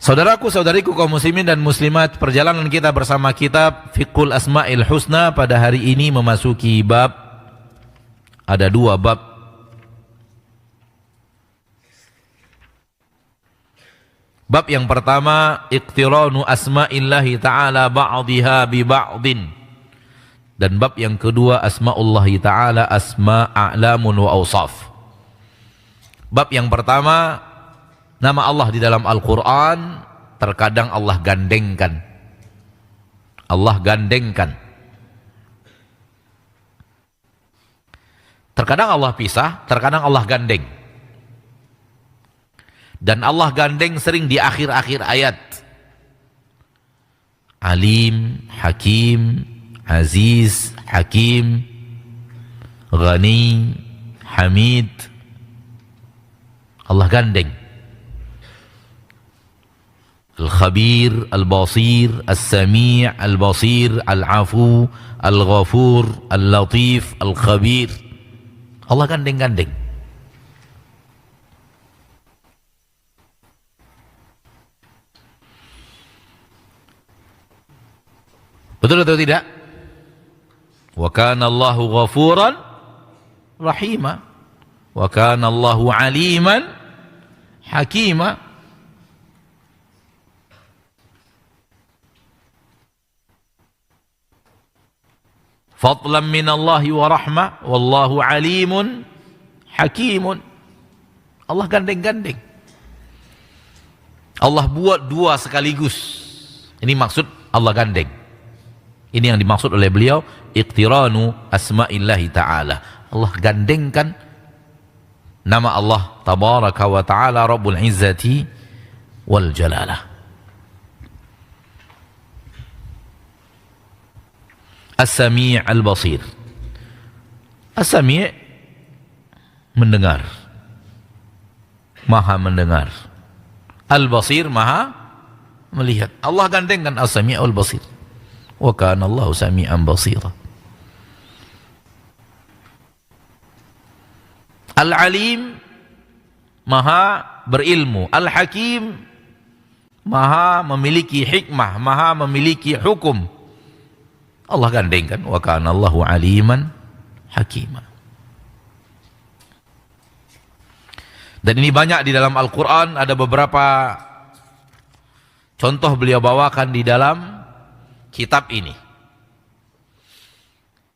Saudaraku, saudariku kaum muslimin dan muslimat, perjalanan kita bersama kitab Fiqhul Asma'il Husna pada hari ini memasuki bab, ada dua bab. Bab yang pertama, iqtiranu asma'illahi ta'ala ba'diha bi ba'din. Dan bab yang kedua, asma'ullahi ta'ala asma'a'lamun wa awsaf. Bab yang pertama, nama Allah di dalam Al-Quran terkadang Allah gandengkan. Allah gandengkan. Terkadang Allah pisah, terkadang Allah gandeng. Dan Allah gandeng sering di akhir-akhir ayat. Alim, Hakim, Aziz, Hakim, Ghani, Hamid. Allah gandeng. Al-Khabir, Al-Basir, Al-Sami' Al-Basir, Al-Afu, Al-Ghafur, Al-Latif, Al-Khabir. Allah gandeng-gandeng. Betul atau tidak? Wa kana Allahu ghafuran rahima. Wa kana Allahu aliman hakima. Fadlan minallahi wa rahmah wallahu alimun hakimun. Allah gandeng-gandeng. Allah buat dua sekaligus. Ini maksud Allah gandeng. Ini yang dimaksud oleh beliau, iqtiranu asma'illahi ta'ala. Allah gandengkan nama Allah tabaraka wa ta'ala Rabbul Izzati wal Jalalah. As-Sami' Al-Basir. As-Sami' mendengar, maha mendengar. Al-Basir maha melihat. Allah gandengkan As-Sami' Al-Basir. Wa kana Allahu sami'an basira. Al-Alim maha berilmu. Al-Hakim maha memiliki hikmah, maha memiliki hukum. Allah gandengkan wa kana Allahu aliman hakima. Dan ini banyak di dalam Al-Quran, ada beberapa contoh beliau bawakan di dalam kitab ini.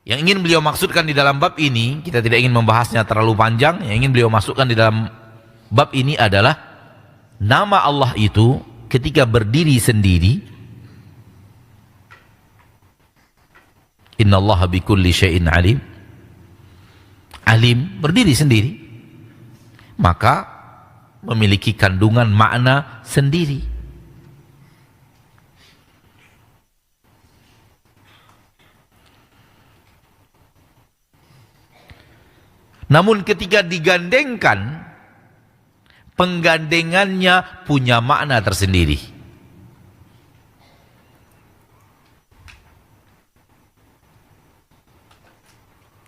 Yang ingin beliau maksudkan di dalam bab ini, kita tidak ingin membahasnya terlalu panjang, yang ingin beliau masukkan di dalam bab ini adalah nama Allah itu ketika berdiri sendiri, innallaha bikulli syai'in alim. Alim berdiri sendiri, maka memiliki kandungan makna sendiri. Namun ketika digandengkan, penggandengannya punya makna tersendiri.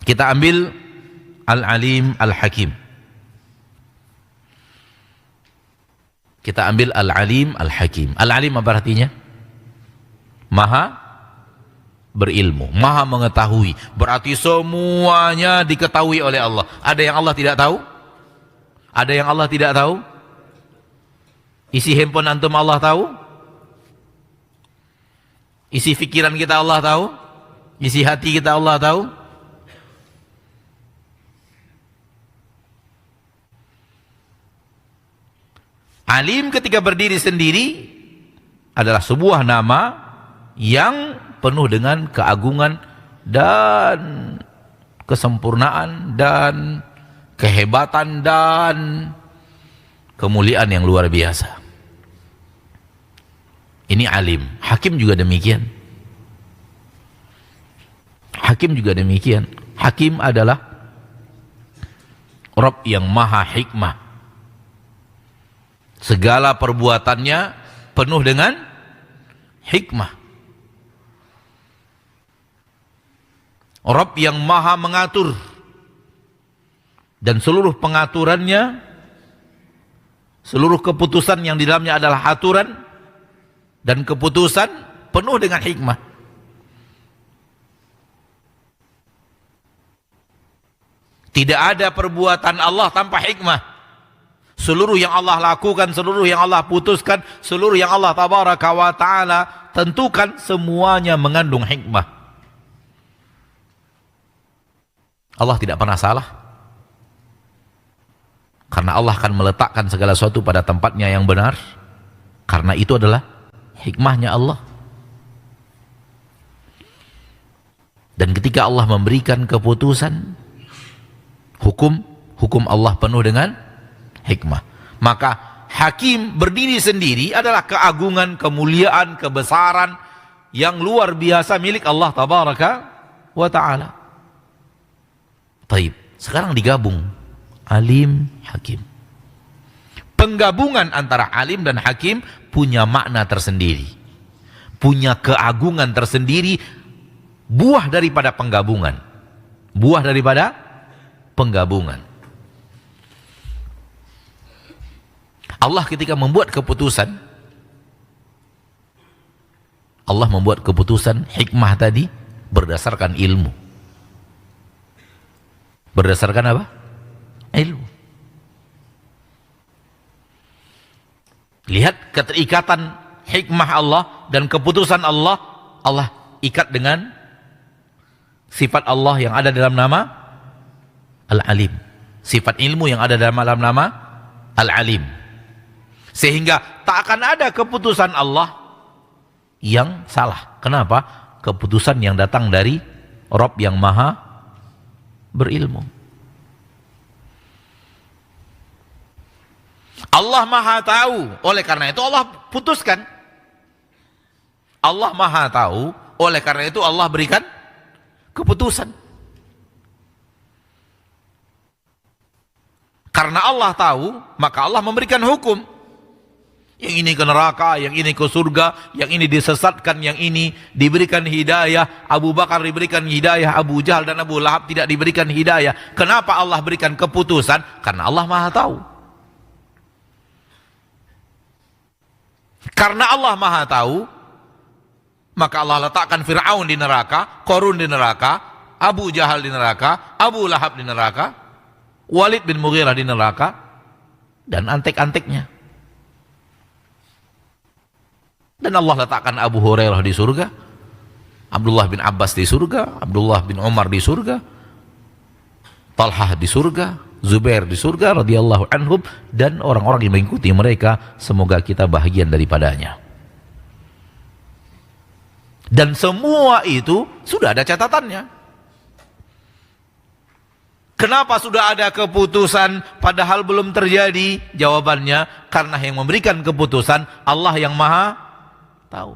Kita ambil Al-Alim Al-Hakim. Kita ambil Al-Alim Al-Hakim. Al-Alim apa artinya? Maha berilmu, maha mengetahui. Berarti semuanya diketahui oleh Allah. Ada yang Allah tidak tahu? Ada yang Allah tidak tahu? Isi handphone antum Allah tahu? Isi pikiran kita Allah tahu? Isi hati kita Allah tahu? Alim ketika berdiri sendiri adalah sebuah nama yang penuh dengan keagungan dan kesempurnaan dan kehebatan dan kemuliaan yang luar biasa. Ini alim. Hakim juga demikian. Hakim juga demikian. Hakim adalah Rabb yang maha hikmah. Segala perbuatannya penuh dengan hikmah. Rabb yang maha mengatur, dan seluruh pengaturannya, seluruh keputusan yang di dalamnya adalah aturan, dan keputusan penuh dengan hikmah. Tidak ada perbuatan Allah tanpa hikmah. Seluruh yang Allah lakukan, seluruh yang Allah putuskan, seluruh yang Allah tabaraka wa ta'ala tentukan, semuanya mengandung hikmah. Allah tidak pernah salah, karena Allah akan meletakkan segala sesuatu pada tempatnya yang benar, karena itu adalah hikmahnya Allah. Dan ketika Allah memberikan keputusan, hukum Allah penuh dengan hikmah. Maka hakim berdiri sendiri adalah keagungan, kemuliaan, kebesaran yang luar biasa milik Allah tabaraka wa ta'ala. Taib, sekarang digabung alim, hakim. Penggabungan antara alim dan hakim punya makna tersendiri, punya keagungan tersendiri, buah daripada penggabungan. Buah daripada penggabungan. Allah ketika membuat keputusan, Allah membuat keputusan hikmah tadi berdasarkan ilmu. Berdasarkan apa? Ilmu. Lihat keterikatan hikmah Allah dan keputusan Allah. Allah ikat dengan sifat Allah yang ada dalam nama Al-Alim, sifat ilmu yang ada dalam nama Al-Alim, sehingga tak akan ada keputusan Allah yang salah. Kenapa? Keputusan yang datang dari Rabb yang maha berilmu. Allah maha tahu, oleh karena itu Allah putuskan. Allah maha tahu, oleh karena itu Allah berikan keputusan. Karena Allah tahu, maka Allah memberikan hukum. Yang ini ke neraka, yang ini ke surga, yang ini disesatkan, yang ini diberikan hidayah. Abu Bakar diberikan hidayah, Abu Jahal dan Abu Lahab tidak diberikan hidayah. Kenapa Allah berikan keputusan? Karena Allah maha tahu. Karena Allah maha tahu, maka Allah letakkan Fir'aun di neraka, Qarun di neraka, Abu Jahal di neraka, Abu Lahab di neraka, Walid bin Mughirah di neraka, dan antek-anteknya. Dan Allah letakkan Abu Hurairah di surga, Abdullah bin Abbas di surga, Abdullah bin Umar di surga, Talhah di surga, Zubair di surga radhiyallahu anhum, dan orang-orang yang mengikuti mereka, semoga kita bahagian daripadanya. Dan semua itu sudah ada catatannya. Kenapa sudah ada keputusan padahal belum terjadi? Jawabannya, karena yang memberikan keputusan Allah yang maha tahu.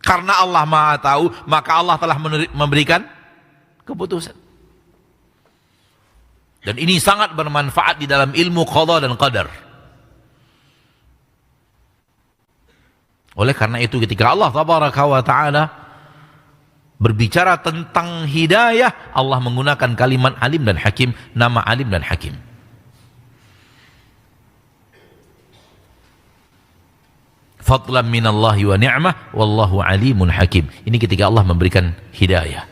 Karena Allah maha tahu, maka Allah telah memberikan keputusan. Dan ini sangat bermanfaat di dalam ilmu qada dan qadar. Oleh karena itu ketika Allah tabaraka wa ta'ala berbicara tentang hidayah, Allah menggunakan kalimat alim dan hakim, nama alim dan hakim. Fadlan minallahi wa ni'mah wallahu alimun hakim. Ini ketika Allah memberikan hidayah.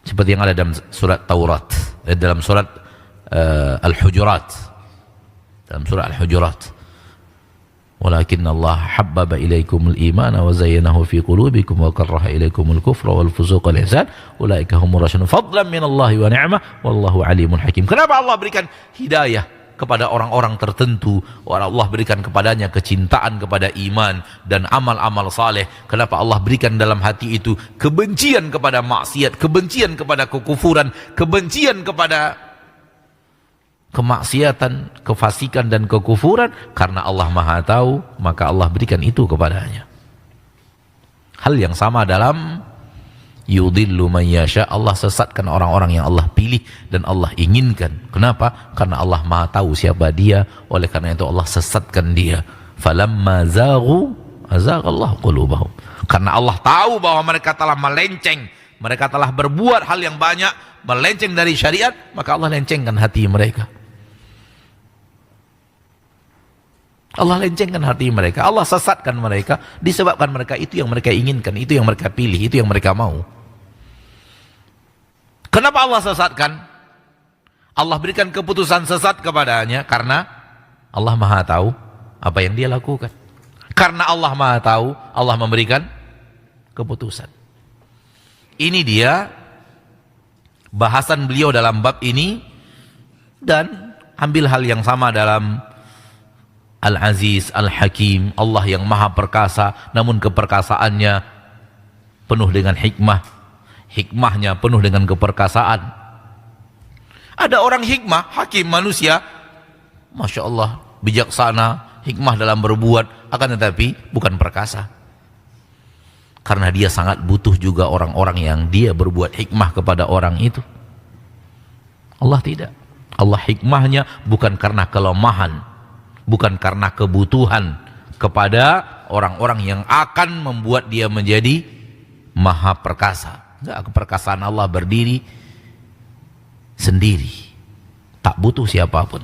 Seperti yang ada dalam surat Taurat, dalam surat Al-Hujurat. Dalam surat Al-Hujurat. Walakinna Allah habbaba ilaikumul imana wa zayyanahu fi qulubikum wa karraha ilaikumul kufra wal fusuqa wal ihsan ulaika humur rasyidun fadlan minallahi wa ni'mah wallahu alimun hakim. Kenapa Allah berikan hidayah kepada orang-orang tertentu? Allah berikan kepadanya kecintaan kepada iman dan amal-amal saleh. Kenapa Allah berikan dalam hati itu kebencian kepada maksiat, kebencian kepada kekufuran, kebencian kepada kemaksiatan, kefasikan dan kekufuran? Karena Allah maha tahu, maka Allah berikan itu kepadanya. Hal yang sama dalam yudhillu man yasha, Allah sesatkan orang-orang yang Allah pilih dan Allah inginkan. Kenapa? Karena Allah maha tahu siapa dia, oleh karena itu Allah sesatkan dia. Falamma zaghu azaghallahu qulubahum. Karena Allah tahu bahwa mereka telah melenceng, mereka telah berbuat hal yang banyak, melenceng dari syariat, maka Allah lencengkan hati mereka. Allah lencengkan hati mereka, Allah sesatkan mereka, disebabkan mereka itu yang mereka inginkan, itu yang mereka pilih, itu yang mereka mau. Kenapa Allah sesatkan? Allah berikan keputusan sesat kepadanya karena Allah Maha tahu apa yang dia lakukan. Karena Allah Maha tahu, Allah memberikan keputusan. Ini dia bahasan beliau dalam bab ini, dan ambil hal yang sama dalam Al-Aziz, Al-Hakim, Allah yang maha perkasa, namun keperkasaannya penuh dengan hikmah, hikmahnya penuh dengan keperkasaan. Ada orang hikmah, hakim manusia, Masya Allah, bijaksana, hikmah dalam berbuat, akan tetapi bukan perkasa. Karena dia sangat butuh juga orang-orang yang dia berbuat hikmah kepada orang itu. Allah tidak. Allah hikmahnya bukan karena kelemahan, bukan karena kebutuhan kepada orang-orang yang akan membuat dia menjadi maha perkasa. Enggak, keperkasaan Allah berdiri sendiri, tak butuh siapapun.